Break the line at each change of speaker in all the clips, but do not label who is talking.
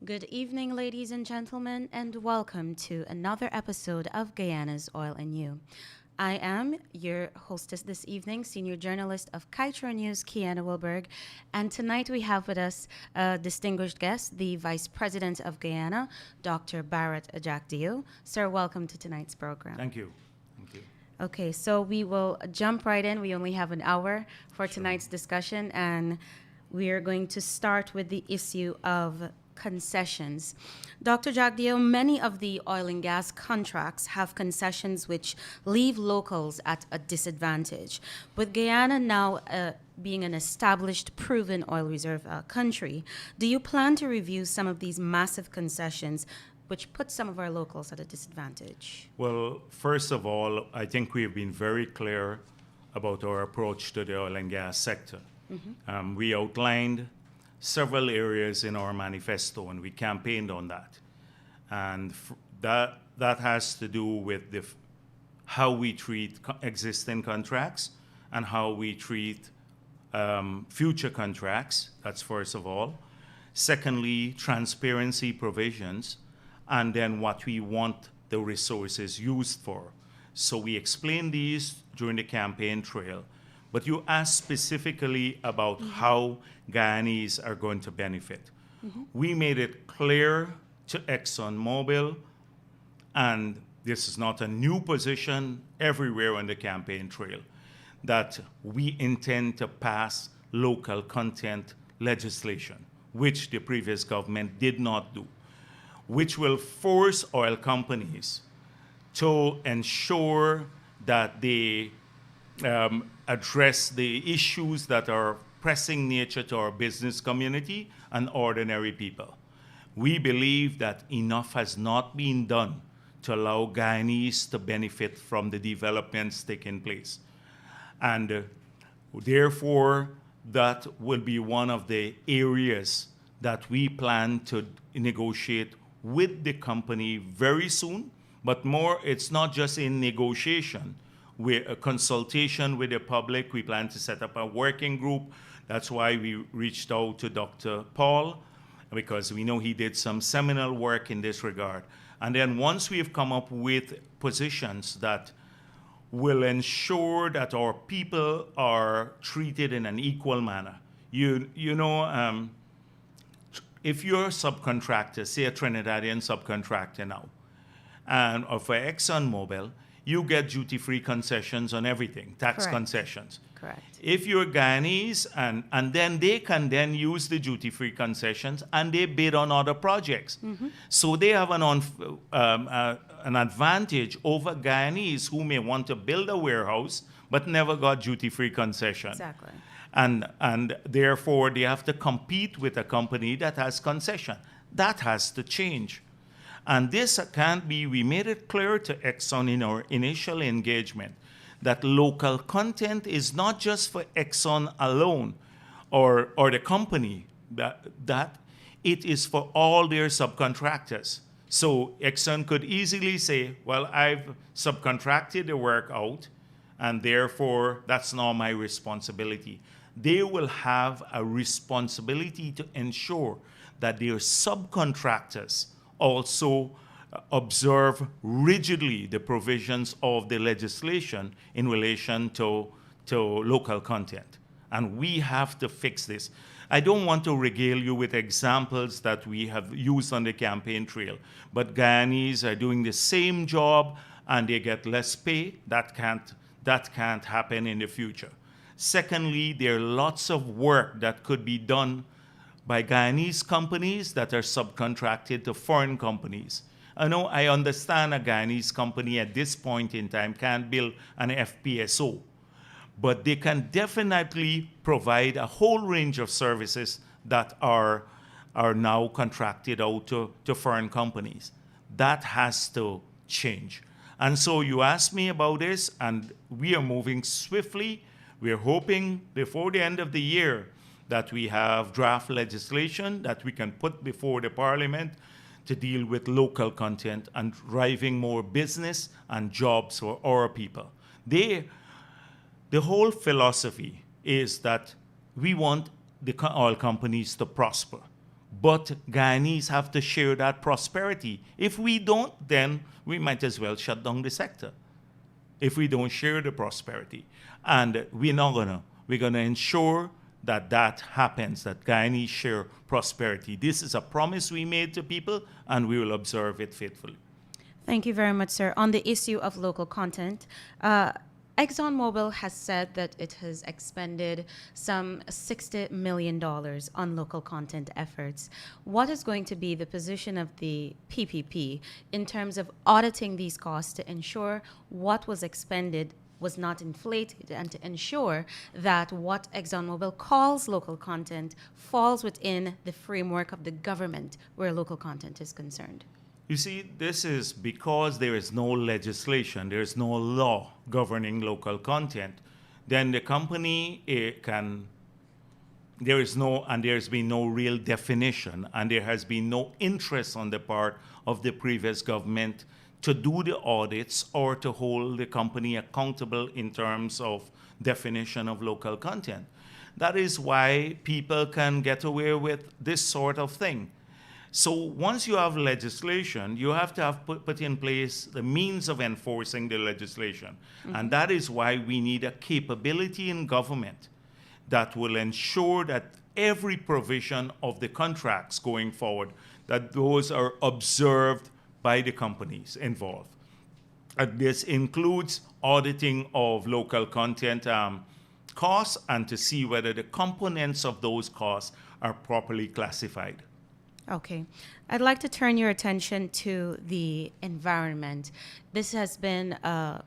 Good evening, ladies and gentlemen, and welcome to another episode of Guyana's Oil and You. I am your hostess this evening, senior journalist of Kaieteur News, Kiana Wilburg, and tonight we have with us a distinguished guest, the Vice President of Guyana, Dr. Barrett Ajakdio. Sir, welcome to tonight's program.
Thank you. Thank you.
Okay, so we will jump right in. We only have an hour for tonight's discussion, and we are going to start with the issue of concessions. Dr. Jagdio, many of the oil and gas contracts have concessions which leave locals at a disadvantage. With Guyana now being an established, proven oil reserve country, do you plan to review some of these massive concessions which put some of our locals at a disadvantage?
Well, first of all, I think we have been very clear about our approach to the oil and gas sector. We outlined several areas in our manifesto, and we campaigned on that. And that has to do with how we treat existing contracts and how we treat future contracts. That's first of all. Secondly, transparency provisions, and then what we want the resources used for. So we explained these during the campaign trail. But you asked specifically about how Guyanese are going to benefit. We made it clear to ExxonMobil, and this is not a new position everywhere on the campaign trail, that we intend to pass local content legislation, which the previous government did not do, which will force oil companies to ensure that they address the issues that are pressing nature to our business community and ordinary people. We believe that enough has not been done to allow Guyanese to benefit from the developments taking place. And therefore, that will be one of the areas that we plan to negotiate with the company very soon. But more, it's not just in negotiation. With a consultation with the public. We plan to set up a working group. That's why we reached out to Dr. Paul, because we know he did some seminal work in this regard. And then once we've come up with positions that will ensure that our people are treated in an equal manner. If you're a subcontractor, say a Trinidadian subcontractor now, and for ExxonMobil, you get duty-free concessions on everything, tax
Correct.
concessions.
Correct.
If you're Guyanese, and then they can then use the duty-free concessions and they bid on other projects. So they have an advantage over Guyanese who may want to build a warehouse but never got duty-free concession.
Exactly.
And therefore, they have to compete with a company that has concession. That has to change. And this can't be, we made it clear to Exxon in our initial engagement that local content is not just for Exxon alone or the company, that it is for all their subcontractors. So Exxon could easily say, well, I've subcontracted the work out, and therefore that's not my responsibility. They will have a responsibility to ensure that their subcontractors also observe rigidly the provisions of the legislation in relation to local content. And we have to fix this. I don't want to regale you with examples that we have used on the campaign trail, but Guyanese are doing the same job and they get less pay. That can't happen in the future. Secondly, there are lots of work that could be done by Guyanese companies that are subcontracted to foreign companies. I understand a Guyanese company at this point in time can't build an FPSO, but they can definitely provide a whole range of services that are now contracted out to foreign companies. That has to change. And so you asked me about this, and we are moving swiftly. We're hoping before the end of the year that we have draft legislation that we can put before the Parliament to deal with local content and driving more business and jobs for our people. The whole philosophy is that we want the oil companies to prosper, But Guyanese have to share that prosperity. If we don't, then we might as well shut down the sector if we don't share the prosperity. And we're not gonna. We're gonna ensure that that happens, that Guyanese share prosperity. This is a promise we made to people, and we will observe it faithfully.
Thank you very much, sir. On the issue of local content, ExxonMobil has said that it has expended some $60 million on local content efforts. What is going to be the position of the PPP in terms of auditing these costs to ensure what was expended was not inflated and to ensure that what ExxonMobil calls local content falls within the framework of the government where local content is concerned?
You see, this is because there is no legislation, there is no law governing local content, then the company there's been no real definition, and there has been no interest on the part of the previous government to do the audits or to hold the company accountable in terms of definition of local content. That is why people can get away with this sort of thing. So once you have legislation, you have to have put in place the means of enforcing the legislation. Mm-hmm. And that is why we need a capability in government that will ensure that every provision of the contracts going forward, that those are observed by the companies involved. And this includes auditing of local content costs and to see whether the components of those costs are properly classified.
Okay. I'd like to turn your attention to the environment. This has been a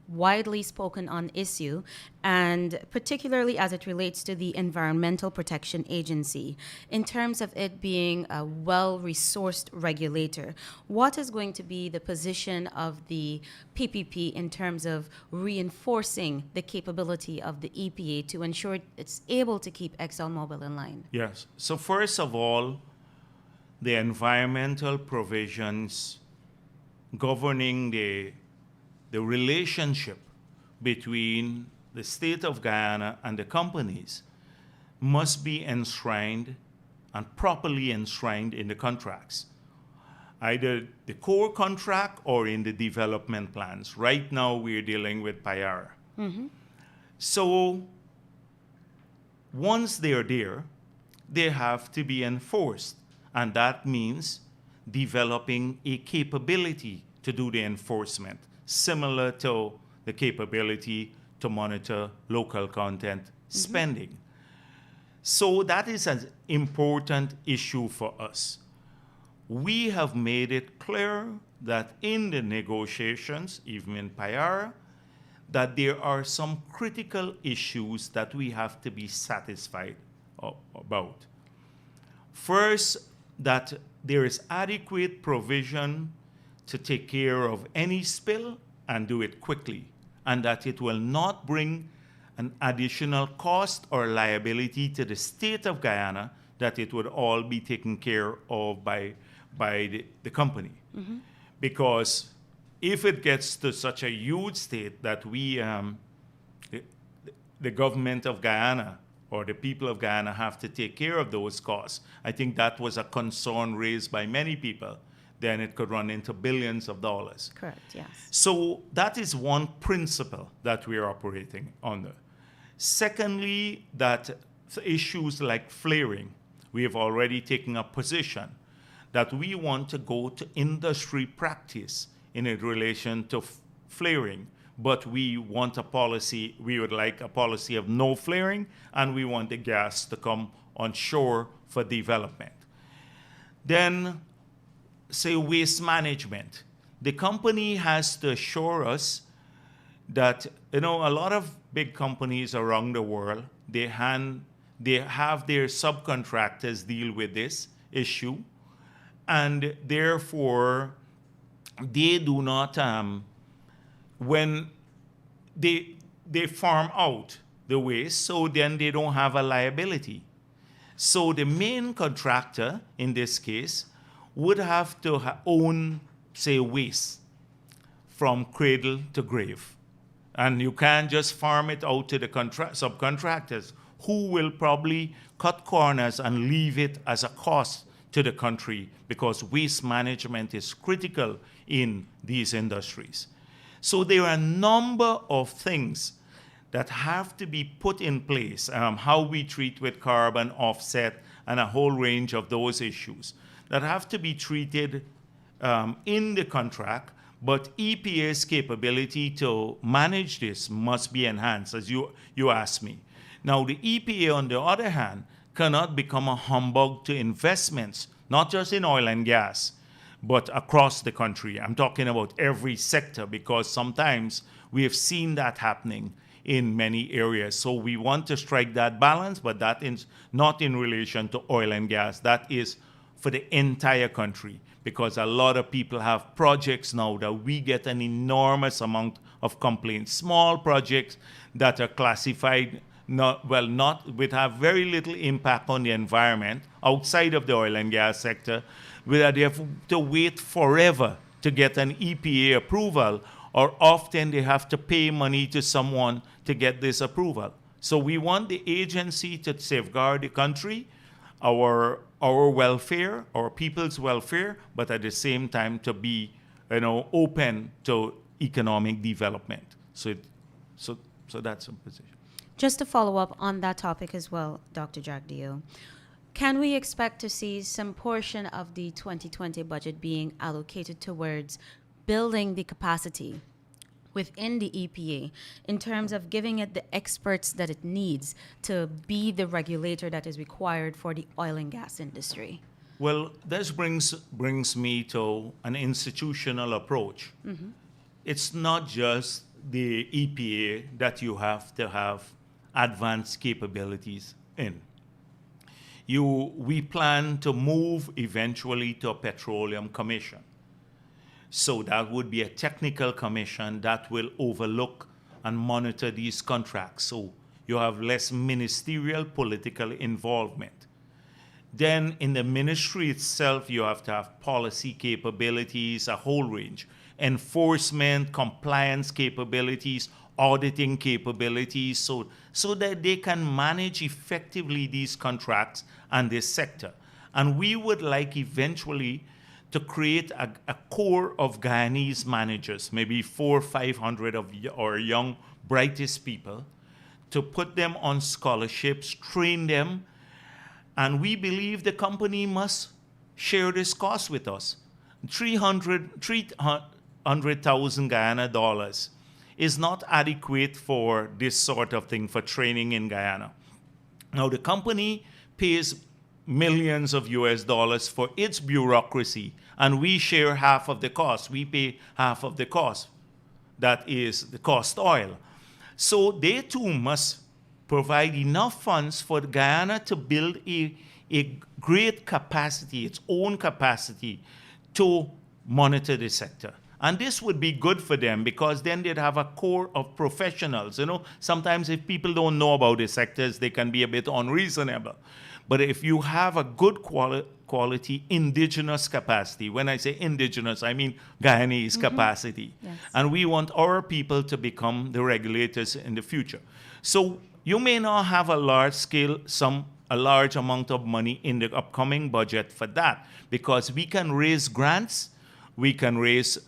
widely spoken on issue, and particularly as it relates to the Environmental Protection Agency, in terms of it being a well-resourced regulator. What is going to be the position of the PPP in terms of reinforcing the capability of the EPA to ensure it's able to keep ExxonMobil in line?
Yes. So first of all, the environmental provisions governing the relationship between the state of Guyana and the companies must be enshrined and properly enshrined in the contracts, either the core contract or in the development plans. Right now, we're dealing with Payara. Mm-hmm. So once they're there, they have to be enforced. And that means developing a capability to do the enforcement, similar to the capability to monitor local content spending. Mm-hmm. So that is an important issue for us. We have made it clear that in the negotiations, even in Payara, that there are some critical issues that we have to be satisfied about. First, that there is adequate provision to take care of any spill and do it quickly, and that it will not bring an additional cost or liability to the state of Guyana, that it would all be taken care of by the company. Mm-hmm. Because if it gets to such a huge state that the government of Guyana or the people of Guyana have to take care of those costs, I think that was a concern raised by many people, then it could run into billions of dollars.
Correct, yes.
So that is one principle that we are operating under. Secondly, that issues like flaring, we have already taken a position that we want to go to industry practice in relation to flaring. But we want a policy, we would like a policy of no flaring, and we want the gas to come on shore for development. Then, say waste management. The company has to assure us that, a lot of big companies around the world, they have their subcontractors deal with this issue, and therefore, they do not, when they farm out the waste, so then they don't have a liability. So the main contractor, in this case, would have to own, say, waste from cradle to grave. And you can't just farm it out to the subcontractors who will probably cut corners and leave it as a cost to the country because waste management is critical in these industries. So there are a number of things that have to be put in place, how we treat with carbon offset and a whole range of those issues that have to be treated in the contract, but EPA's capability to manage this must be enhanced, as you asked me. Now, the EPA, on the other hand, cannot become a humbug to investments, not just in oil and gas, but across the country. I'm talking about every sector because sometimes we have seen that happening in many areas. So we want to strike that balance, but that is not in relation to oil and gas. That is for the entire country, because a lot of people have projects now that we get an enormous amount of complaints. Small projects that are classified would have very little impact on the environment outside of the oil and gas sector, where they have to wait forever to get an EPA approval, or often they have to pay money to someone to get this approval. So we want the agency to safeguard the country, our welfare, our people's welfare, but at the same time to be, open to economic development. So that's a position.
Just to follow up on that topic as well, Dr. Jagdeo, can we expect to see some portion of the 2020 budget being allocated towards building the capacity within the EPA in terms of giving it the experts that it needs to be the regulator that is required for the oil and gas industry?
Well, this brings me to an institutional approach. Mm-hmm. It's not just the EPA that you have to have advanced capabilities in. We plan to move eventually to a petroleum commission. So that would be a technical commission that will overlook and monitor these contracts. So you have less ministerial political involvement. Then in the ministry itself, you have to have policy capabilities, a whole range, enforcement, compliance capabilities, auditing capabilities, so that they can manage effectively these contracts and this sector. And we would like eventually to create a core of Guyanese managers, maybe 400 or 500 of our young, brightest people, to put them on scholarships, train them, and we believe the company must share this cost with us. 300,000 Guyana dollars is not adequate for this sort of thing, for training in Guyana. Now, the company pays millions of US dollars for its bureaucracy, and we share half of the cost. We pay half of the cost. That is the cost oil. So they too must provide enough funds for Guyana to build a great capacity, its own capacity, to monitor the sector. And this would be good for them because then they'd have a core of professionals. Sometimes if people don't know about the sectors, they can be a bit unreasonable. But if you have a good quality indigenous capacity, when I say indigenous, I mean Guyanese capacity. Yes. And we want our people to become the regulators in the future. So you may not have a large amount of money in the upcoming budget for that, because we can raise grants, we can raise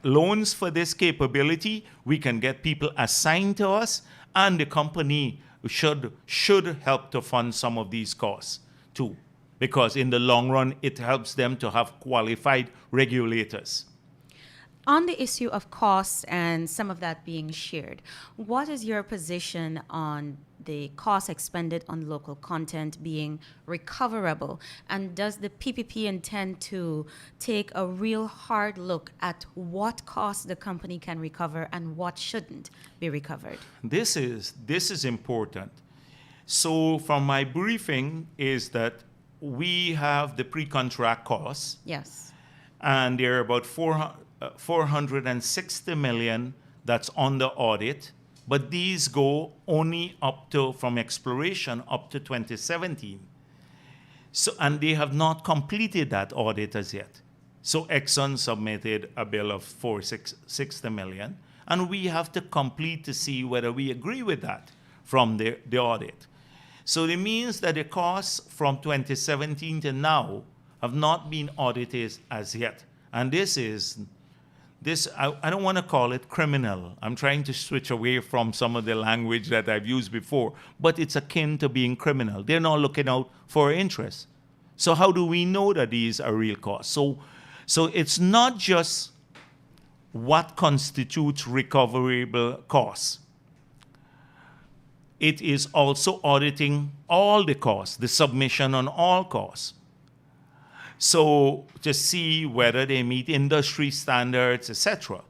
loans for this capability, we can get people assigned to us, and the company should help to fund some of these costs too, because in the long run it helps them to have qualified regulators.
On the issue of costs and some of that being shared, what is your position on the cost expended on local content being recoverable? And does the PPP intend to take a real hard look at what costs the company can recover and what shouldn't be recovered?
This is important. So from my briefing is that we have the pre-contract costs.
Yes.
And they're about 460 million that's on the audit, but these go only up to, from exploration up to 2017. So, and they have not completed that audit as yet. So Exxon submitted a bill of 460 million, and we have to complete to see whether we agree with that from the audit. So it means that the costs from 2017 to now have not been audited as yet. And I don't want to call it criminal. I'm trying to switch away from some of the language that I've used before, but it's akin to being criminal. They're not looking out for interest. So how do we know that these are real costs? So it's not just what constitutes recoverable costs. It is also auditing all the costs, the submission on all costs. So to see whether they meet industry standards, etc.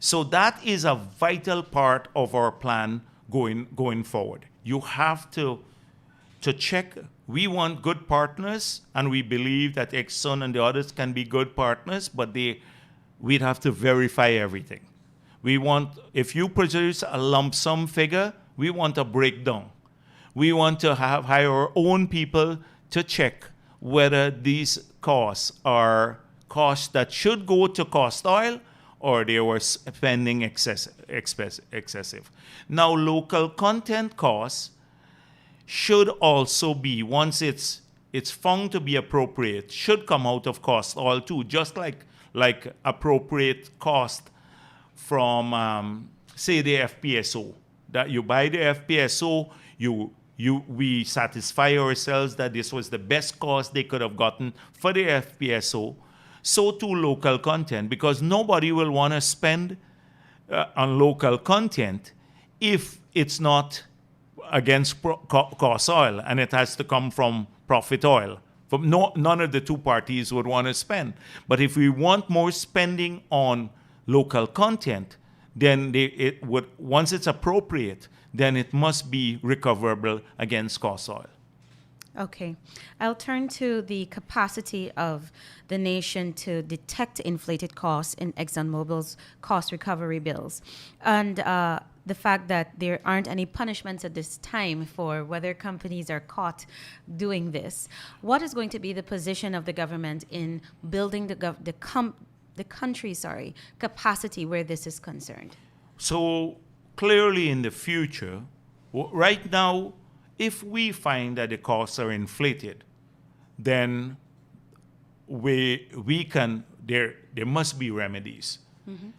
So that is a vital part of our plan going forward. You have to check. We want good partners, and we believe that Exxon and the others can be good partners, but we'd have to verify everything. If you produce a lump sum figure, we want a breakdown. We want to hire our own people to check whether these costs are costs that should go to cost oil or they were spending excessive. Now, local content costs should also be, once it's found to be appropriate, should come out of cost oil too, just like appropriate cost from, say, the FPSO. That you buy the FPSO, we satisfy ourselves that this was the best cost they could have gotten for the FPSO. So too local content, because nobody will want to spend on local content if it's not against cost oil and it has to come from profit oil. None of the two parties would want to spend. But if we want more spending on local content, then once it's appropriate, then it must be recoverable against cost oil.
Okay. I'll turn to the capacity of the nation to detect inflated costs in ExxonMobil's cost recovery bills. And the fact that there aren't any punishments at this time for whether companies are caught doing this. What is going to be the position of the government in building the country's capacity where this is concerned?
So clearly in the future, right now, if we find that the costs are inflated, then there must be remedies. Mm-hmm.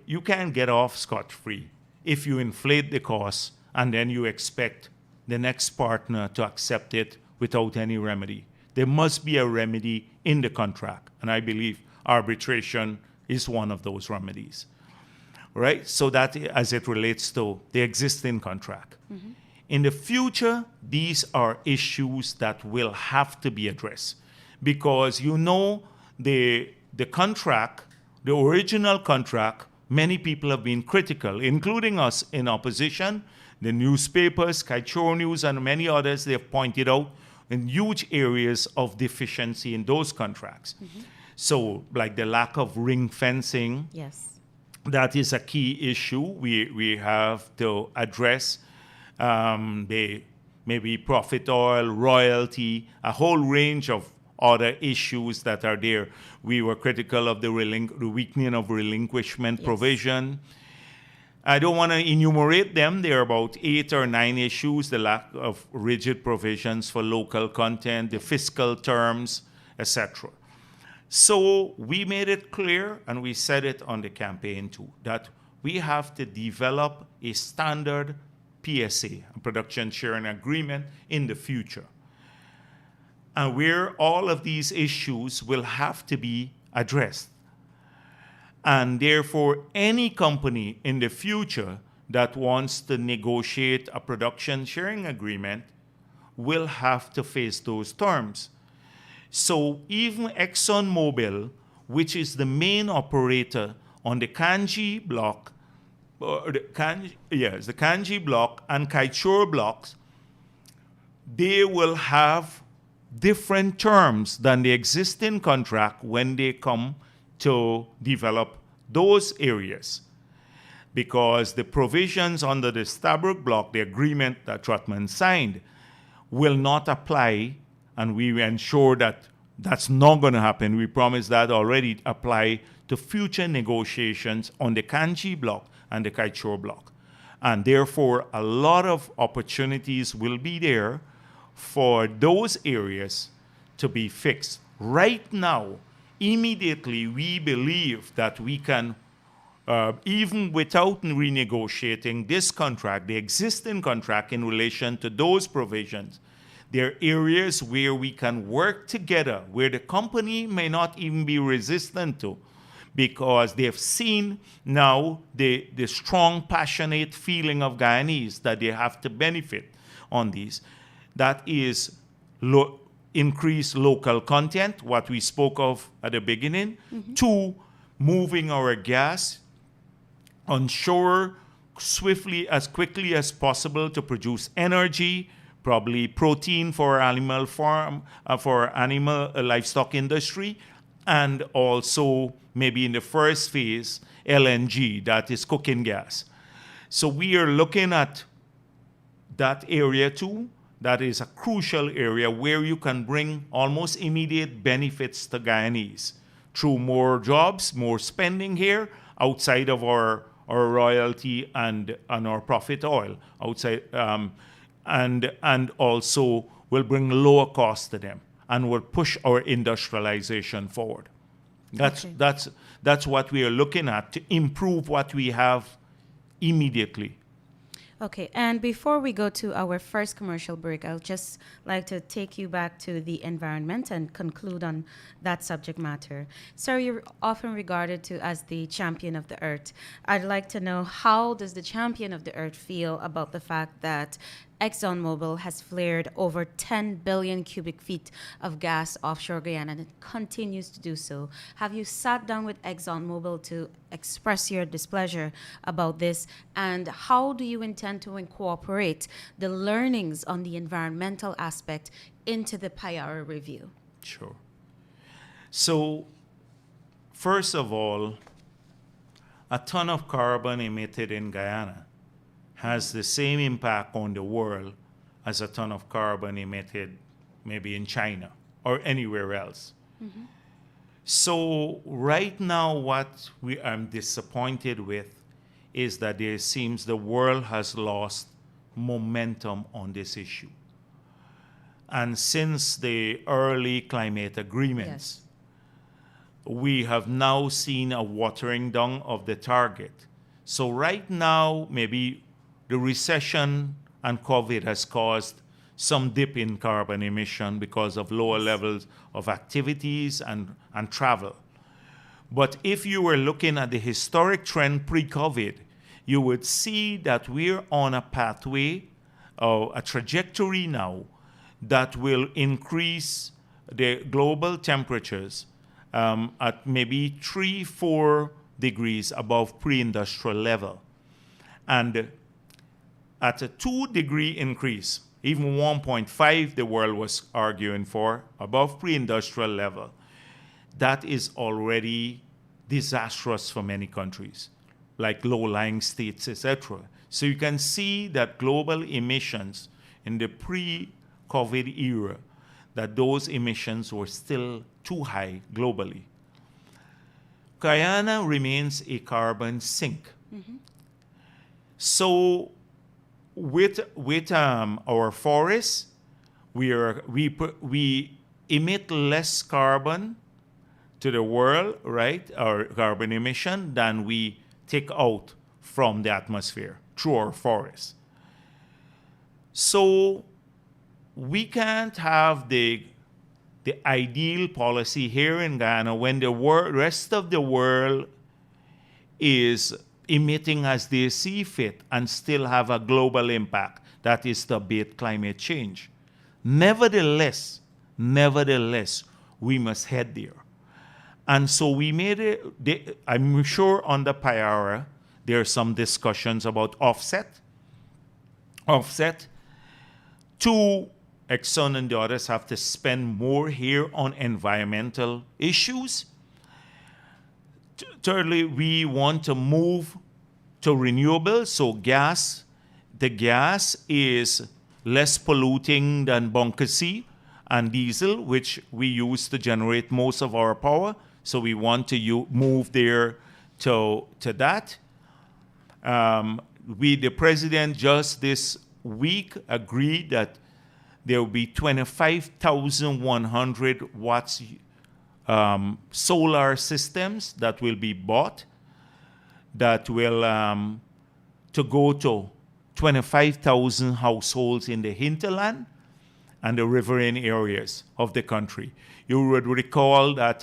You can't get off scot-free if you inflate the costs and then you expect the next partner to accept it without any remedy. There must be a remedy in the contract, and I believe arbitration is one of those remedies, right? So that as it relates to the existing contract. Mm-hmm. In the future, these are issues that will have to be addressed because the contract, the original contract, many people have been critical, including us in opposition. The newspapers, Kaieteur News, and many others, they have pointed out in huge areas of deficiency in those contracts. Mm-hmm. So, like the lack of ring fencing,
yes,
that is a key issue we have to address. Maybe profit oil, royalty, a whole range of other issues that are there. We were critical of the weakening of relinquishment yes. provision. I don't want to enumerate them. There are about 8 or 9 issues, the lack of rigid provisions for local content, the fiscal terms, etc. So we made it clear, and we said it on the campaign too, that we have to develop a standard PSA, a production sharing agreement, in the future. And where all of these issues will have to be addressed. And therefore, any company in the future that wants to negotiate a production sharing agreement will have to face those terms. So even ExxonMobil, which is the main operator on the Kanji block, the Kanji block and Kaieteur blocks, they will have different terms than the existing contract when they come to develop those areas. Because the provisions under the Stabroek block, the agreement that Trotman signed, will not apply, and we ensure that that's not going to happen. We promise that already apply to future negotiations on the Kanji block and the Kaieteur block. And therefore, a lot of opportunities will be there for those areas to be fixed. Right now, immediately, we believe that we can, even without renegotiating this contract, the existing contract in relation to those provisions, there are areas where we can work together, where the company may not even be resistant to, because they've seen now the strong, passionate feeling of Guyanese that they have to benefit on these. That is increased local content, what we spoke of at the beginning. Mm-hmm. 2, moving our gas onshore swiftly, as quickly as possible to produce energy, probably protein for animal farm, for animal livestock industry, and also maybe in the first phase, LNG, that is cooking gas. So we are looking at that area too. That is a crucial area where you can bring almost immediate benefits to Guyanese through more jobs, more spending here outside of our royalty and our profit oil outside, and also will bring lower cost to them and will push our industrialization forward. That's what we are looking at to improve what we have immediately.
Okay, and before we go to our first commercial break, I'll just like to take you back to the environment and conclude on that subject matter. Sir, you're often regarded to as the champion of the earth. I'd like to know, how does the champion of the earth feel about the fact that ExxonMobil has flared over 10 billion cubic feet of gas offshore Guyana, and it continues to do so? Have you sat down with ExxonMobil to express your displeasure about this? And how do you intend to incorporate the learnings on the environmental aspect into the Payara review?
Sure. So, first of all, a ton of carbon emitted in Guyana has the same impact on the world as a ton of carbon emitted maybe in China or anywhere else. Mm-hmm. So right now what I'm disappointed with is that it seems the world has lost momentum on this issue. And since the early climate agreements, we have now seen a watering down of the target. So right now, maybe the recession and COVID has caused some dip in carbon emission because of lower levels of activities and travel. But if you were looking at the historic trend pre-COVID, you would see that we're on a pathway, a trajectory now that will increase the global temperatures at maybe 3-4 degrees above pre-industrial level. And at a 2-degree increase, even 1.5 the world was arguing for, above pre-industrial level, that is already disastrous for many countries, like low-lying states, etc. So you can see that global emissions in the pre-COVID era, that those emissions were still too high globally. Guyana remains a carbon sink. Mm-hmm. So with our forests, we emit less carbon to the world, right, our carbon emission, than we take out from the atmosphere through our forests. So we can't have the ideal policy here in Guyana when the rest of the world is emitting as they see fit and still have a global impact, that is to abate climate change. Nevertheless, we must head there. And so we made it, I'm sure on the Payara, there are some discussions about offset. Two, Exxon and the others have to spend more here on environmental issues. Thirdly, we want to move to renewables, so the gas is less polluting than bunker C and diesel, which we use to generate most of our power. So we want to move there to that. The president just this week agreed that there will be 25,100 watts solar systems that will be bought that will to go to 25,000 households in the hinterland and the riverine areas of the country. You would recall that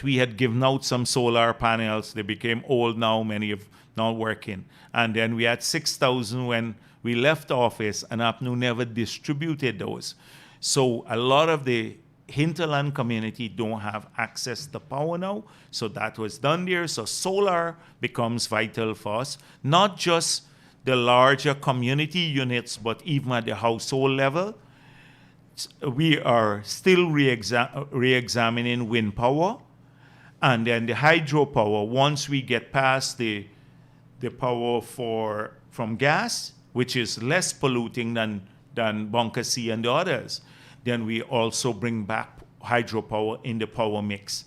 we had given out some solar panels. They became old now, many have not working. And then we had 6,000 when we left office, and APNU never distributed those. So a lot of the hinterland community don't have access to power now. So that was done there. So solar becomes vital for us, not just the larger community units, but even at the household level. We are still re-examining wind power, and then the hydropower. Once we get past the power from gas, which is less polluting than Bunker C and the others, then we also bring back hydropower in the power mix.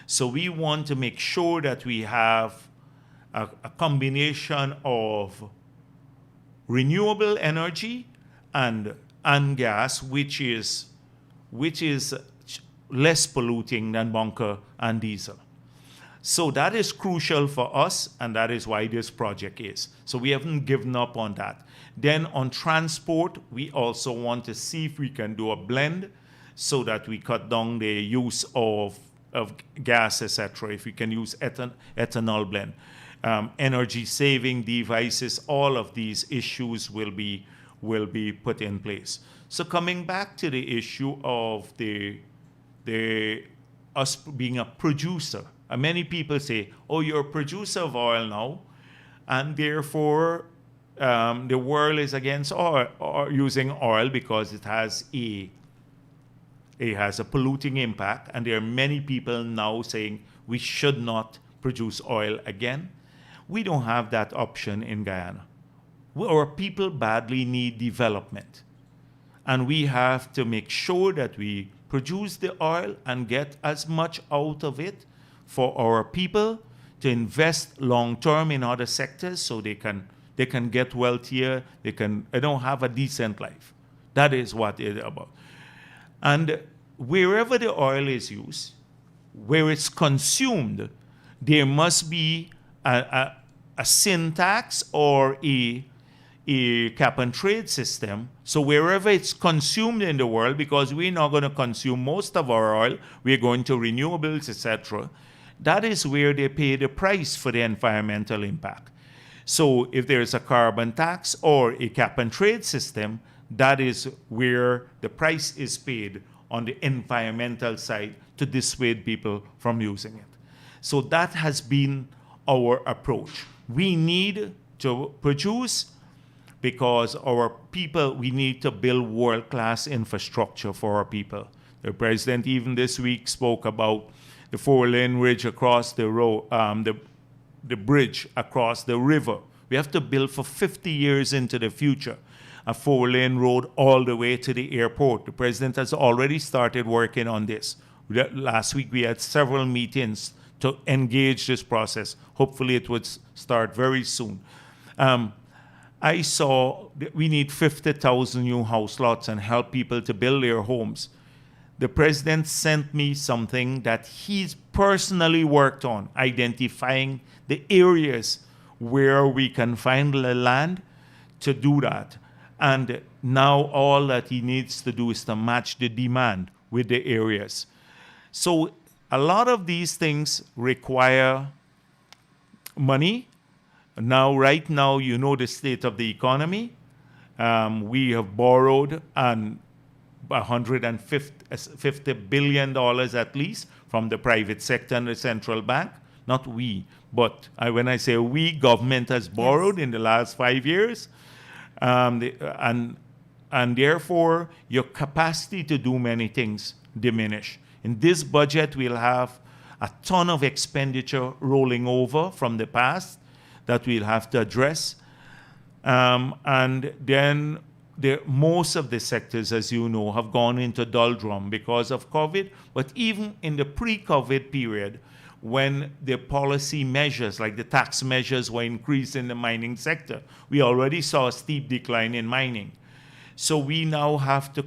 So we want to make sure that we have a combination of renewable energy and gas, which is less polluting than bunker and diesel. So that is crucial for us, and that is why this project is. So we haven't given up on that. Then on transport, we also want to see if we can do a blend so that we cut down the use of gas, etc. If we can use ethanol blend. Energy saving devices, all of these issues will be put in place. So coming back to the issue of us being a producer, many people say, "Oh, you're a producer of oil now, and therefore the world is against oil or using oil because it has a polluting impact." And there are many people now saying we should not produce oil again. We don't have that option in Guyana. Our people badly need development. And we have to make sure that we produce the oil and get as much out of it for our people to invest long-term in other sectors so they can get wealthier, they don't have a decent life. That is what it's about. And wherever the oil is used, where it's consumed, there must be a sin tax or a cap and trade system. So wherever it's consumed in the world, because we're not going to consume most of our oil, we're going to renewables, etc. That is where they pay the price for the environmental impact. So if there is a carbon tax or a cap and trade system, that is where the price is paid on the environmental side to dissuade people from using it. So that has been our approach. We need to produce because our people, we need to build world-class infrastructure for our people. The president even this week spoke about the four-lane bridge across the road, the bridge across the river. We have to build for 50 years into the future a four-lane road all the way to the airport. The president has already started working on this. Last week we had several meetings to engage this process. Hopefully it would start very soon. I saw that we need 50,000 new house lots and help people to build their homes. The president sent me something that he's personally worked on, identifying the areas where we can find the land to do that. And now all that he needs to do is to match the demand with the areas. So a lot of these things require money. Now, right now, you know the state of the economy. We have borrowed $150 billion at least from the private sector and the central bank. Not we, but when I say we, government has borrowed in the last 5 years. And therefore, your capacity to do many things diminish. In this budget, we'll have a ton of expenditure rolling over from the past that we'll have to address. And then most of the sectors, as you know, have gone into doldrum because of COVID. But even in the pre-COVID period, when the policy measures, like the tax measures, were increased in the mining sector, we already saw a steep decline in mining. So we now have to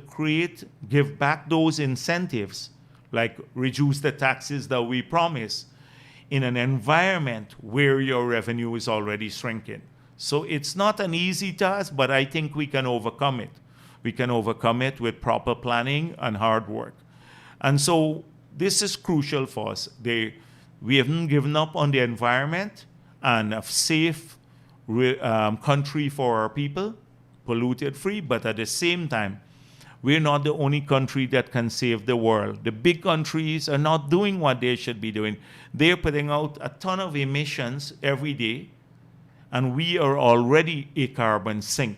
give back those incentives, like reduce the taxes that we promised, in an environment where your revenue is already shrinking. So it's not an easy task, but I think we can overcome it. We can overcome it with proper planning and hard work. And so this is crucial for us. We haven't given up on the environment and a safe country for our people, polluted free, but at the same time, we're not the only country that can save the world. The big countries are not doing what they should be doing. They're putting out a ton of emissions every day, and we are already a carbon sink.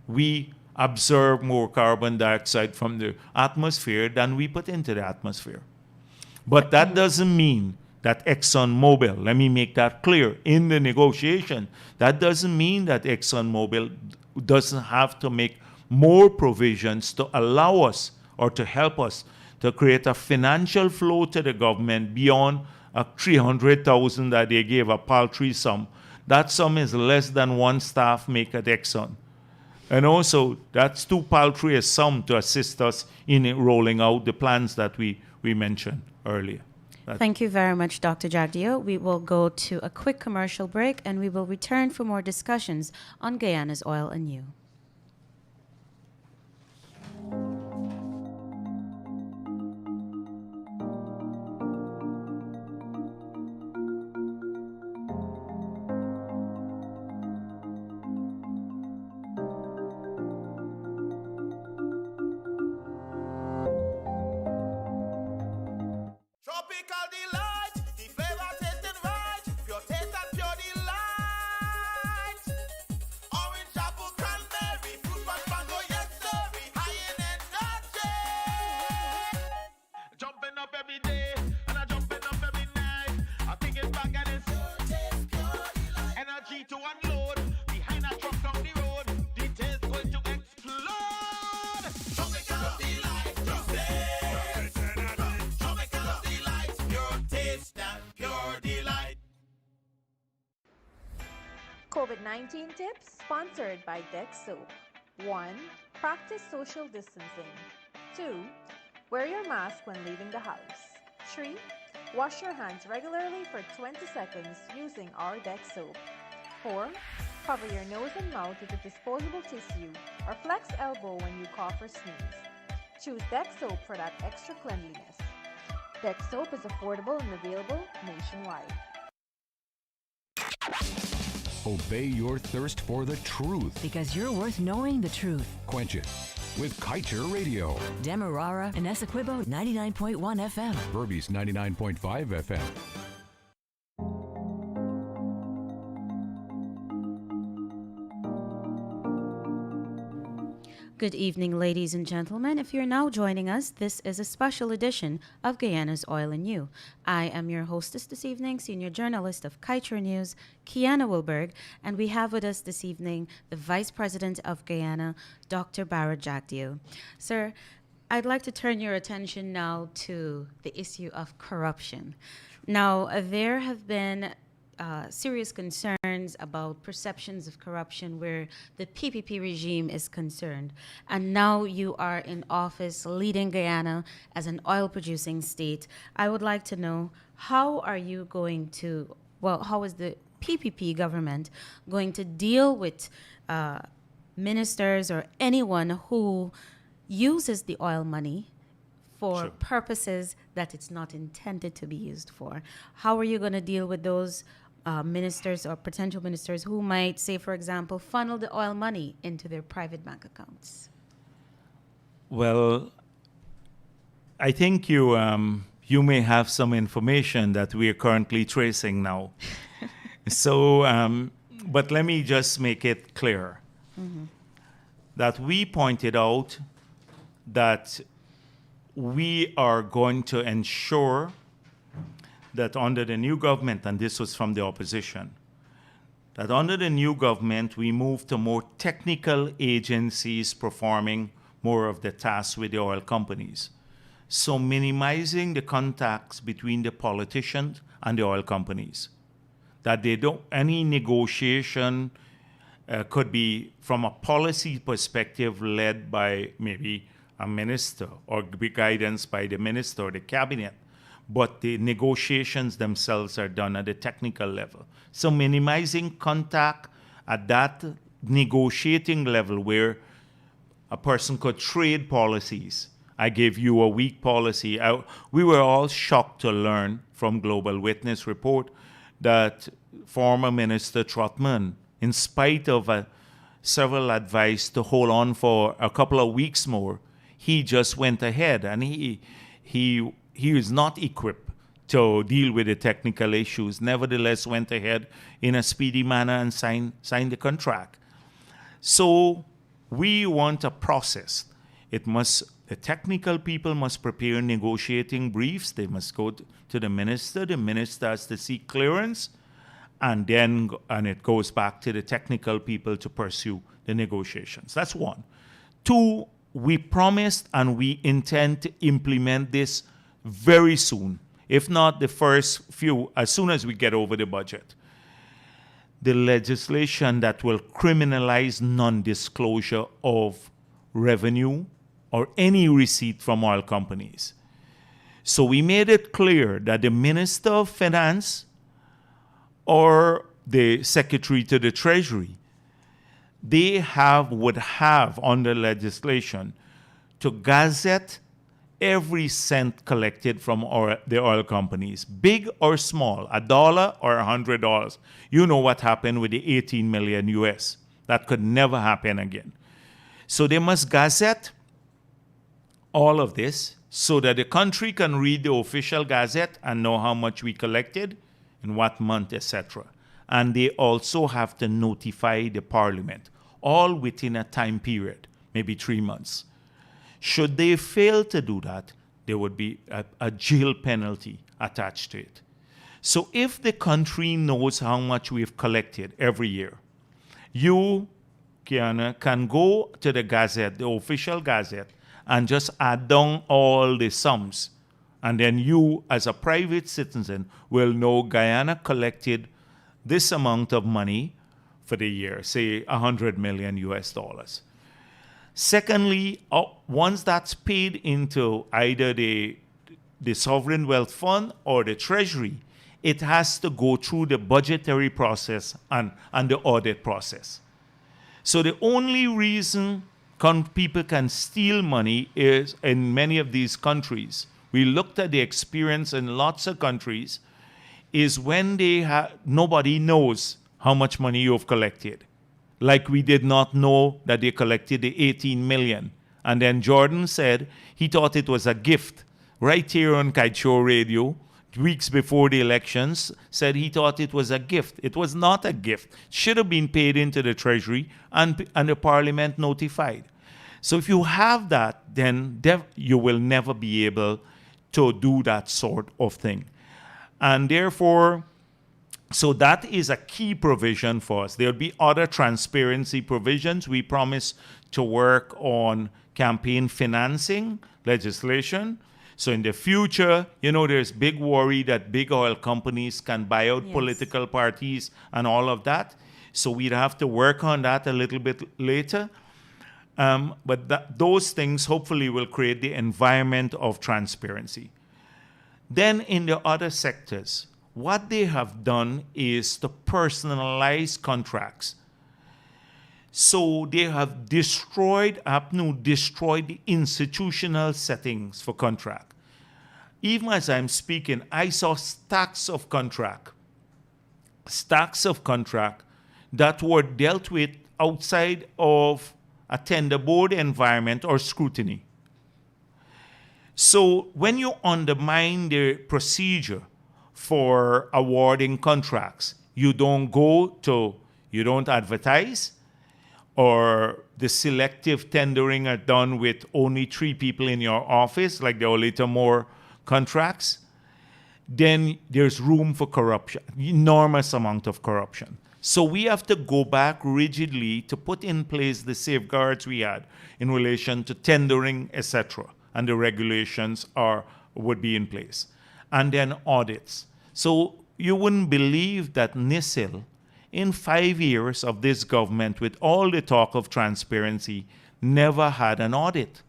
We absorb more carbon dioxide from the atmosphere than we put into the atmosphere. But that doesn't mean that ExxonMobil, let me make that clear, in the negotiation, that doesn't mean that ExxonMobil doesn't have to make more provisions to allow us or to help us to create a financial flow to the government beyond a 300,000 that they gave, a paltry sum. That sum is less than one staff make at Exxon. And also, that's too paltry a sum to assist us in rolling out the plans that we mentioned earlier.
Thank you very much, Dr. Jagdeo. We will go to a quick commercial break, and we will return for more discussions on Guyana's oil and you.
Tropical delight, the flavor tasting right. Pure taste and pure delight. Orange apple cranberry, fruit punch mango, yes sir. High in energy. Jumping up every day and I jumping up every night. I think it's back and it's pure taste, pure delight. Energy to unload behind a truck down the road. Details going to explode. Tropical delight, just pure delight.
COVID-19 tips sponsored by Dex Soap. 1. Practice social distancing. 2. Wear your mask when leaving the house. 3. Wash your hands regularly for 20 seconds using our Dex Soap. 4. Cover your nose and mouth with a disposable tissue or flex elbow when you cough or sneeze. Choose Dex Soap for that extra cleanliness. Dex Soap is affordable and available nationwide.
Obey your thirst for the truth.
Because you're worth knowing the truth.
Quench it with Kaieteur Radio.
Demerara and Essequibo 99.1 FM.
Berbice 99.5 FM.
Good evening, ladies and gentlemen. If you're now joining us, this is a special edition of Guyana's Oil and You. I am your hostess this evening, senior journalist of Kaieteur News, Kiana Wilburg, and we have with us this evening the Vice President of Guyana, Dr. Barra Jagdeo. Sir, I'd like to turn your attention now to the issue of corruption. Now, there have been serious concerns about perceptions of corruption where the PPP regime is concerned. And now you are in office leading Guyana as an oil-producing state. I would like to know, how are you going to, how is the PPP government going to deal with ministers or anyone who uses the oil money for purposes that it's not intended to be used for? How are you going to deal with those ministers or potential ministers who might, say, for example, funnel the oil money into their private bank accounts?
Well, I think you may have some information that we are currently tracing now. But let me just make it clear that we pointed out that we are going to ensure that under the new government, and this was from the opposition, that under the new government, we move to more technical agencies performing more of the tasks with the oil companies. So minimizing the contacts between the politicians and the oil companies. That they don't, any negotiation could be from a policy perspective led by maybe a minister or be guidance by the minister or the cabinet, but the negotiations themselves are done at the technical level. So minimizing contact at that negotiating level where a person could trade policies. I gave you a weak policy. We were all shocked to learn from Global Witness report that former Minister Trotman, in spite of several advice to hold on for a couple of weeks more, he just went ahead, and he is not equipped to deal with the technical issues. Nevertheless, went ahead in a speedy manner and signed the contract. So we want a process. The technical people must prepare negotiating briefs. They must go to the minister. The minister has to seek clearance, and it goes back to the technical people to pursue the negotiations. That's one. Two, we promised and we intend to implement this very soon, if not the first few, as soon as we get over the budget. The legislation that will criminalize non-disclosure of revenue or any receipt from oil companies. So we made it clear that the Minister of Finance or the Secretary to the Treasury, they would have under legislation to gazette every cent collected from the oil companies, big or small, $1 or $100. You know what happened with the 18 million US. That could never happen again. So they must gazette all of this so that the country can read the official gazette and know how much we collected, in what month, etc. And they also have to notify the parliament, all within a time period, maybe 3 months. Should they fail to do that, there would be a jail penalty attached to it. So if the country knows how much we've collected every year, you, Kiana, can go to the gazette, the official gazette, and just add down all the sums. And then you, as a private citizen, will know Guyana collected this amount of money for the year, say 100 million US dollars. Secondly, once that's paid into either the Sovereign Wealth Fund or the Treasury, it has to go through the budgetary process and the audit process. So the only reason people can steal money is in many of these countries. We looked at the experience in lots of countries, is when nobody knows how much money you've collected. Like we did not know that they collected the 18 million. And then Jordan said he thought it was a gift. Right here on Kaieteur Radio, weeks before the elections, said he thought it was a gift. It was not a gift. Should have been paid into the Treasury and the Parliament notified. So if you have that, then you will never be able to do that sort of thing. And therefore, so that is a key provision for us. There'll be other transparency provisions. We promise to work on campaign financing legislation. So in the future, there's big worry that big oil companies can buy out political parties and all of that. So we'd have to work on that a little bit later. But those things hopefully will create the environment of transparency. Then in the other sectors, what they have done is to personalize contracts. So they have destroyed the institutional settings for contract. Even as I'm speaking, I saw stacks of contract that were dealt with outside of a tender board environment or scrutiny. So when you undermine the procedure for awarding contracts, you don't advertise, or the selective tendering are done with only 3 people in your office, like the Olita Moore contracts, then there's room for corruption, enormous amount of corruption. So we have to go back rigidly to put in place the safeguards we had in relation to tendering, etc., and the regulations would be in place. And then audits. So you wouldn't believe that NISIL in 5 years of this government, with all the talk of transparency, never had an audit.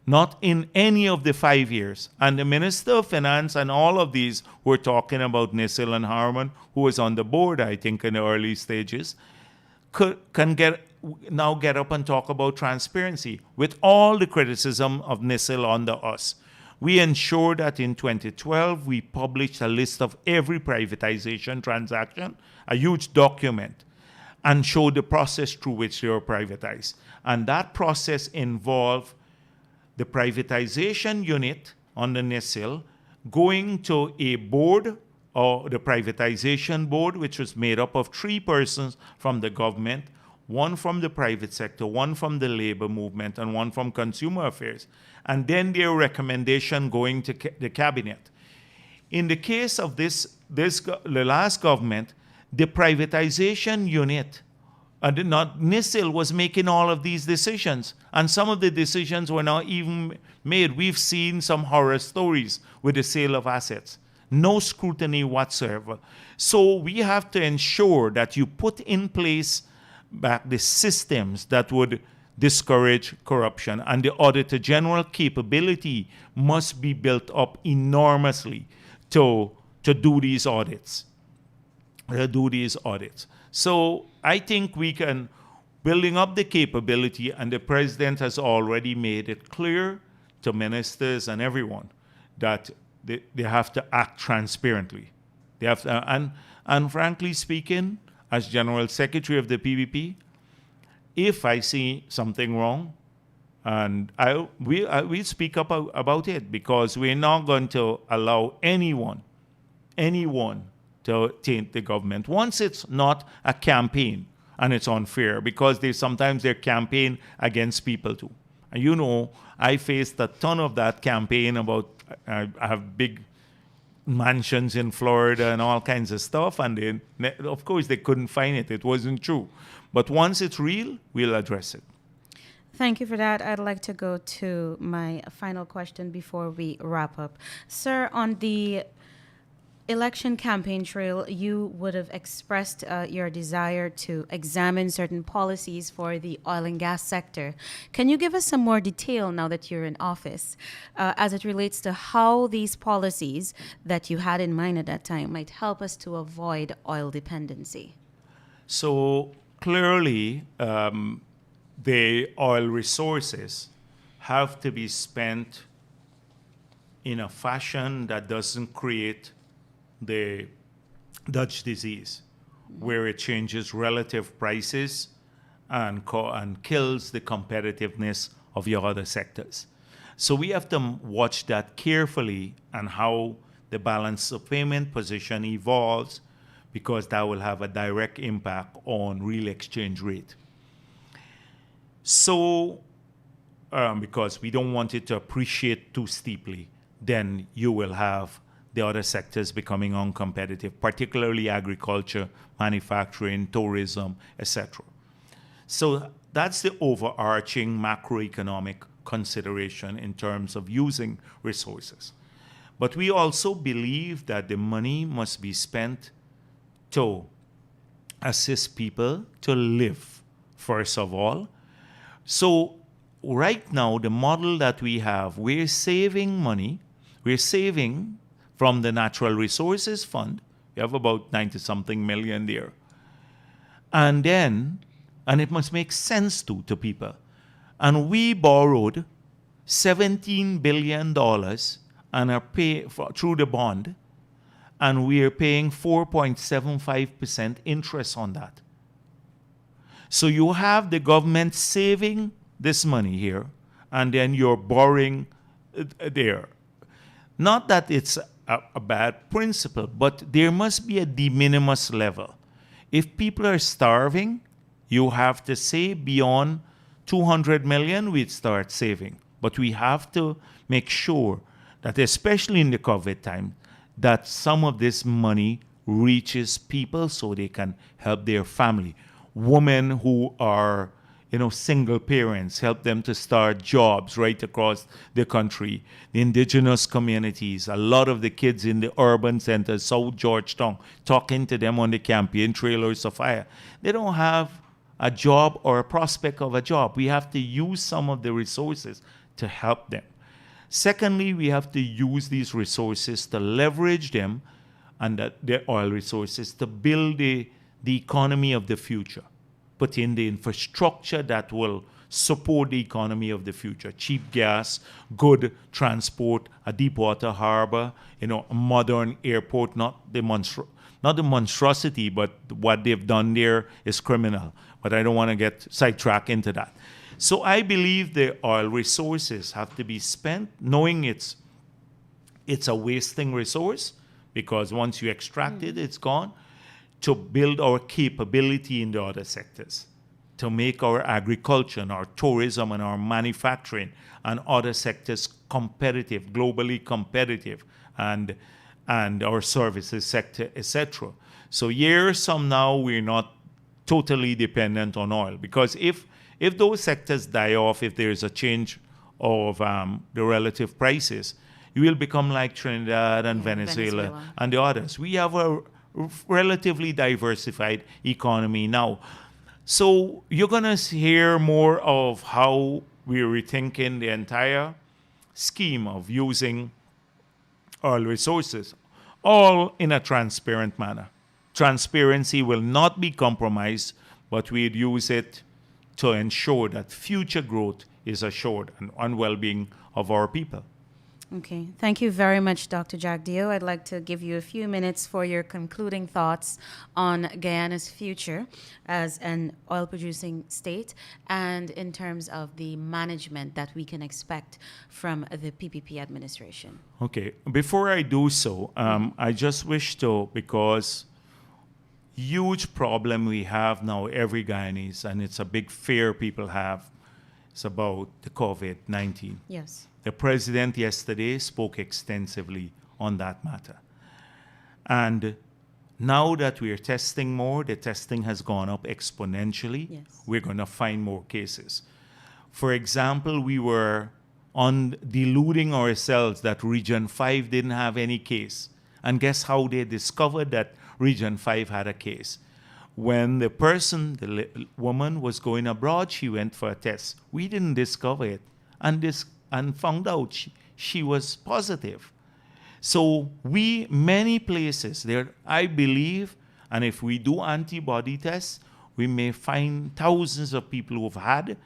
Not in any of the 5 years. And the Minister of Finance and all of these were talking about Nisil and Harman, who was on the board, I think, in the early stages, can now get up and talk about transparency with all the criticism of Nisil under us. We ensured that in 2012, we published a list of every privatization transaction, a huge document, and showed the process through which they were privatized. And that process involved the privatization unit on the Nisil going to a board, or the privatization board, which was made up of 3 persons from the government, 1 from the private sector, 1 from the labor movement, and 1 from consumer affairs. And then their recommendation going to the cabinet. In the case of the last government, the privatization unit, Nisil was making all of these decisions. And some of the decisions were not even made. We've seen some horror stories with the sale of assets. No scrutiny whatsoever. So we have to ensure that you put in place back the systems that would discourage corruption. And the Auditor General capability must be built up enormously to do these audits. So I think we can, building up the capability, and the President has already made it clear to ministers and everyone that they have to act transparently. They have to, and frankly speaking, as General Secretary of the PBP, if I see something wrong, and we speak up about it, because we're not going to allow anyone to taint the government once it's not a campaign and it's unfair, because sometimes they're campaign against people too. And you know, I faced a ton of that campaign about I have big mansions in Florida and all kinds of stuff, and of course they couldn't find it. It wasn't true. But once it's real, we'll address it.
Thank you for that. I'd like to go to my final question before we wrap up. Sir, on the election campaign trail, you would have expressed your desire to examine certain policies for the oil and gas sector. Can you give us some more detail now that you're in office as it relates to how these policies that you had in mind at that time might help us to avoid oil dependency?
So clearly, the oil resources have to be spent in a fashion that doesn't create the Dutch disease, where it changes relative prices and kills the competitiveness of your other sectors. So we have to watch that carefully, and how the balance of payment position evolves, because that will have a direct impact on real exchange rate. So, because we don't want it to appreciate too steeply, then you will have the other sectors becoming uncompetitive, particularly agriculture, manufacturing, tourism, etc. So that's the overarching macroeconomic consideration in terms of using resources. But we also believe that the money must be spent to assist people to live, first of all. So right now, the model that we have, we're saving money, we're saving from the Natural Resources Fund. We have about 90-something million there. And it must make sense to people. And we borrowed $17 billion and are through the bond, and we are paying 4.75% interest on that. So you have the government saving this money here, and then you're borrowing there. Not that it's a bad principle, but there must be a de minimis level. If people are starving, you have to say beyond 200 million, we'd start saving. But we have to make sure that, especially in the COVID time, that some of this money reaches people so they can help their family. Women who are single parents, help them to start jobs right across the country. The indigenous communities, a lot of the kids in the urban centers, South Georgetown, talking to them on the campaign trail or Sophia, they don't have a job or a prospect of a job. We have to use some of the resources to help them. Secondly, we have to use these resources to leverage them and the oil resources to build the economy of the future. Put in the infrastructure that will support the economy of the future. Cheap gas, good transport, a deep water harbor, a modern airport, not the monstrosity, but what they've done there is criminal. But I don't want to get sidetracked into that. So I believe the oil resources have to be spent knowing it's a wasting resource, because once you extract it, it's gone, to build our capability in the other sectors, to make our agriculture and our tourism and our manufacturing and other sectors competitive, globally competitive, and our services sector, etc. So years from now, we're not totally dependent on oil, because if those sectors die off, if there's a change of the relative prices, you will become like Trinidad and Venezuela and the others. We have a relatively diversified economy now. So you're going to hear more of how we're rethinking the entire scheme of using oil resources, all in a transparent manner. Transparency will not be compromised, but we'd use it to ensure that future growth is assured and well-being of our people.
Okay. Thank you very much, Dr. Jagdeo. I'd like to give you a few minutes for your concluding thoughts on Guyana's future as an oil-producing state and in terms of the management that we can expect from the PPP administration.
Okay. Before I do so, I just wish to, because huge problem we have now, every Guyanese, and it's a big fear people have, is about the COVID-19.
Yes.
The president yesterday spoke extensively on that matter. And now that we're testing more, the testing has gone up exponentially.
Yes.
We're going to find more cases. For example, we were deluding ourselves that Region 5 didn't have any case. And guess how they discovered that Region 5 had a case? When the woman was going abroad, she went for a test. We didn't discover it. And found out she was positive. So many places there, I believe, and if we do antibody tests, we may find thousands of people who've had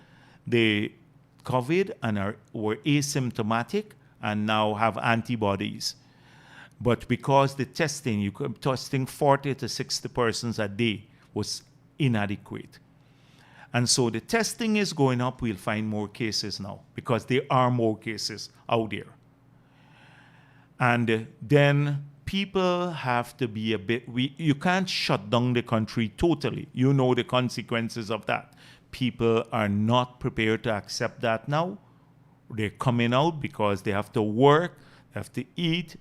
the COVID and were asymptomatic and now have antibodies. But because the testing, testing 40 to 60 persons a day was inadequate. And so the testing is going up. We'll find more cases now because there are more cases out there. And then people have to be you can't shut down the country totally. You know the consequences of that. People are not prepared to accept that now. They're coming out because they have to work, they have to eat,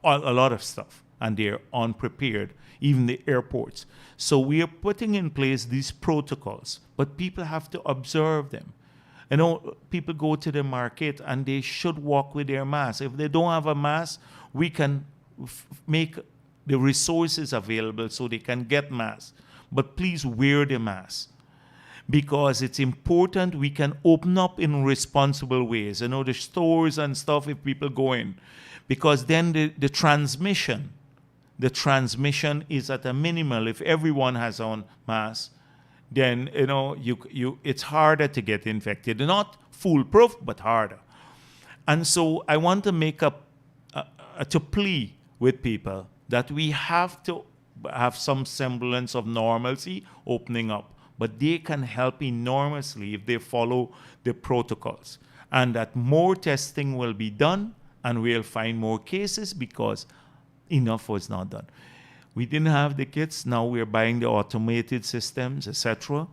a lot of stuff. And they're unprepared, even the airports. So we are putting in place these protocols, but people have to observe them. People go to the market and they should walk with their mask. If they don't have a mask, we can make the resources available so they can get masks. But please wear the mask, because it's important we can open up in responsible ways. The stores and stuff, if people go in, because then the transmission is at a minimal. If everyone has on mask, then it's harder to get infected. Not foolproof, but harder. And so I want to make to plea with people that we have to have some semblance of normalcy opening up, but they can help enormously if they follow the protocols, and that more testing will be done and we'll find more cases because enough was not done. We didn't have the kits. Now we're buying the automated systems, etc.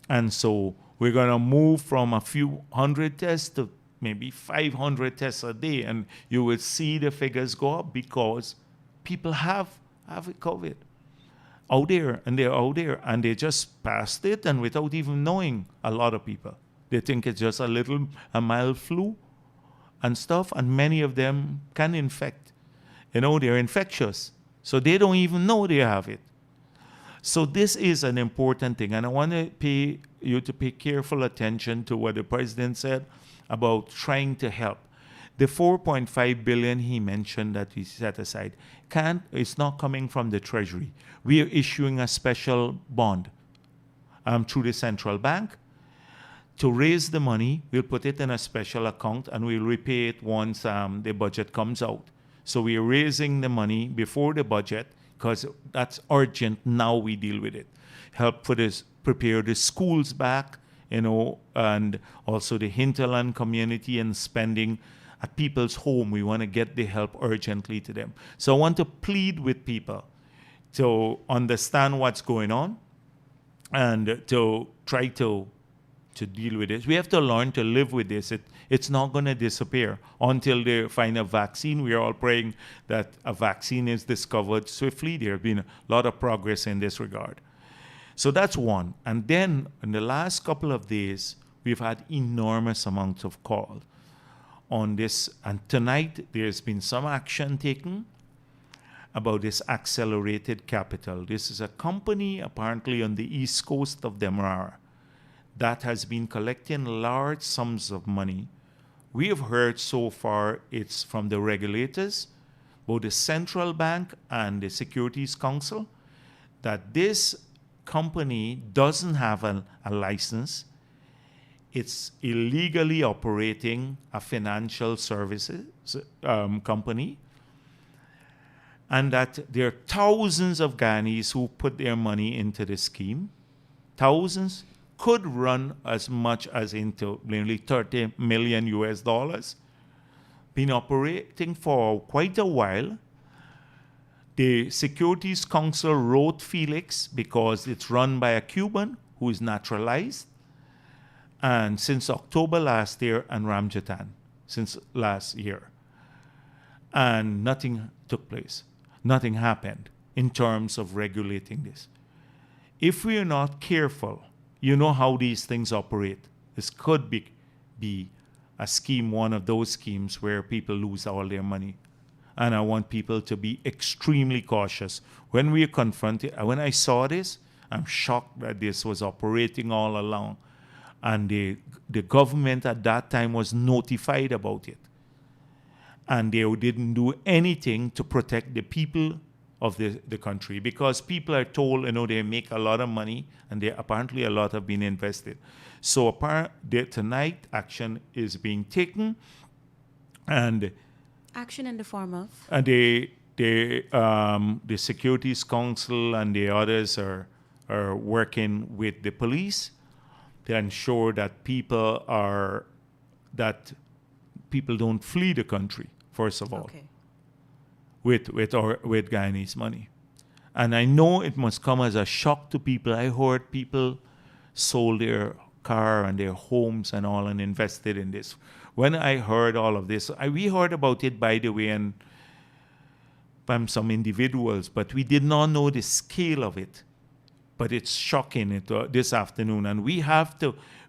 And so we're going to move from a few hundred tests to maybe 500 tests a day. And you will see the figures go up because people have COVID. out there, and they're out there, and they just passed it, and without even knowing, a lot of people. They think it's just a mild flu and stuff, and many of them can infect. They're infectious. So they don't even know they have it. So this is an important thing, and I want you to pay careful attention to what the president said about trying to help. The 4.5 billion he mentioned that we set aside it's not coming from the Treasury. We are issuing a special bond through the central bank to raise the money. We'll put it in a special account and we'll repay it once the budget comes out. So we are raising the money before the budget because that's urgent. Now we deal with it. Help prepare the schools back, and also the hinterland community and spending at people's home. We want to get the help urgently to them. So I want to plead with people to understand what's going on and to try to deal with this. We have to learn to live with this. It's not going to disappear until they find a vaccine. We are all praying that a vaccine is discovered swiftly. There has been a lot of progress in this regard. So that's one. And then in the last couple of days, we've had enormous amounts of calls on this. And tonight, there's been some action taken about this accelerated capital. This is a company apparently on the east coast of Demerara that has been collecting large sums of money. We have heard so far it's from the regulators, both the central bank and the Securities Council, that this company doesn't have a license. It's illegally operating a financial services company, and that there are thousands of Guyanese who put their money into the scheme. Thousands could run as much as into nearly $30 million US. Been operating for quite a while. The Securities Council wrote Felix because it's run by a Cuban who is naturalized, and since October last year, and Ramjatan since last year. And nothing took place. Nothing happened in terms of regulating this. If we are not careful, you know how these things operate. This could be a scheme, one of those schemes where people lose all their money. And I want people to be extremely cautious. When we are confronted, when I saw this, I'm shocked that this was operating all along. And the government at that time was notified about it. And they didn't do anything to protect the people of the country, because people are told, they make a lot of money, and apparently a lot have been invested. So tonight, action is being taken, and
Action in the form of?
and the Securities Council and the others are working with the police to ensure that people don't flee the country, first of all.
Okay.
With Guyanese money. And I know it must come as a shock to people. I heard people sold their car and their homes and all and invested in this. When I heard all of this, we heard about it, by the way, and from some individuals, but we did not know the scale of it. But it's shocking this afternoon, and we have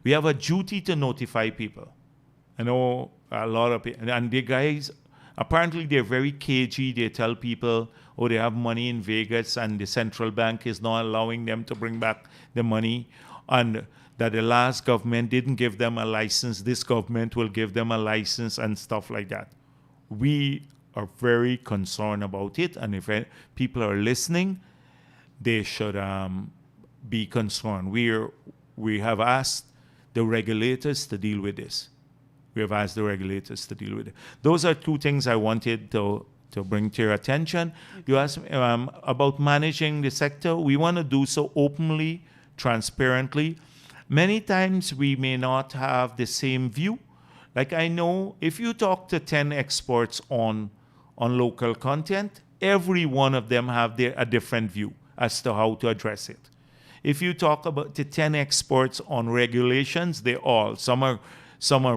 a duty to notify people. I know a lot of people, and the guys, apparently they're very cagey. They tell people, they have money in Vegas and the central bank is not allowing them to bring back the money, and that the last government didn't give them a license. This government will give them a license and stuff like that. We are very concerned about it, and if people are listening, they should be concerned. We have asked the regulators to deal with this. We have asked the regulators to deal with it. Those are two things I wanted to bring to your attention. You asked me about managing the sector. We want to do so openly, transparently. Many times we may not have the same view. Like I know if you talk to 10 experts on local content, every one of them have a different view as to how to address it. If you talk about the 10 experts on regulations, some are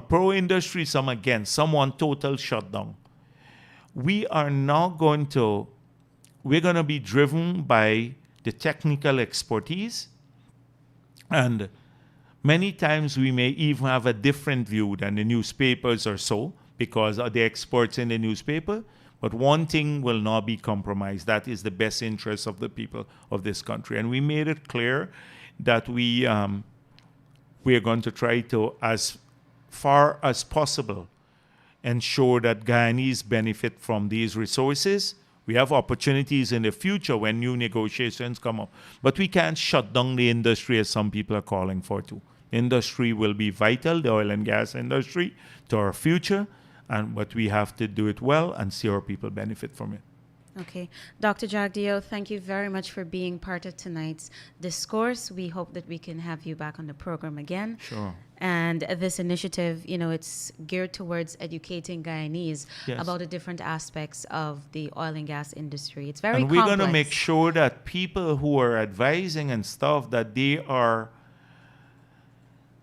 pro-industry, some against, some want total shutdown. We're going to be driven by the technical expertise, and many times we may even have a different view than the newspapers or so, because of the experts in the newspaper. But one thing will not be compromised. That is the best interest of the people of this country. And we made it clear that we are going to try to, as far as possible, ensure that Guyanese benefit from these resources. We have opportunities in the future when new negotiations come up. But we can't shut down the industry as some people are calling for to. Industry will be vital, the oil and gas industry, to our future. But we have to do it well and see our people benefit from it.
Okay. Dr. Jagdeo, thank you very much for being part of tonight's discourse. We hope that we can have you back on the program again.
Sure.
And this initiative, it's geared towards educating Guyanese about the different aspects of the oil and gas industry. It's very complex.
And we're going to make sure that people who are advising and stuff, that they're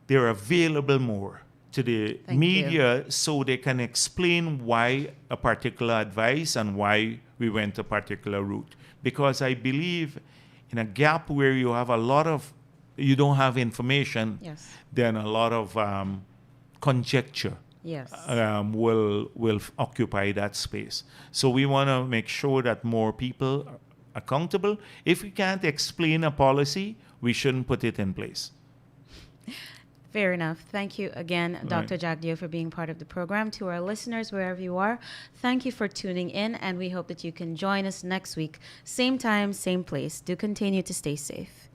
available more to the media so they can explain why a particular advice and why we went a particular route. Because I believe in a gap where you have you don't have information, then a lot of conjecture will occupy that space. So we want to make sure that more people are accountable. If we can't explain a policy, we shouldn't put it in place.
Fair enough. Thank you again, Dr. Jagdeo, for being part of the program. To our listeners, wherever you are, thank you for tuning in, and we hope that you can join us next week. Same time, same place. Do continue to stay safe.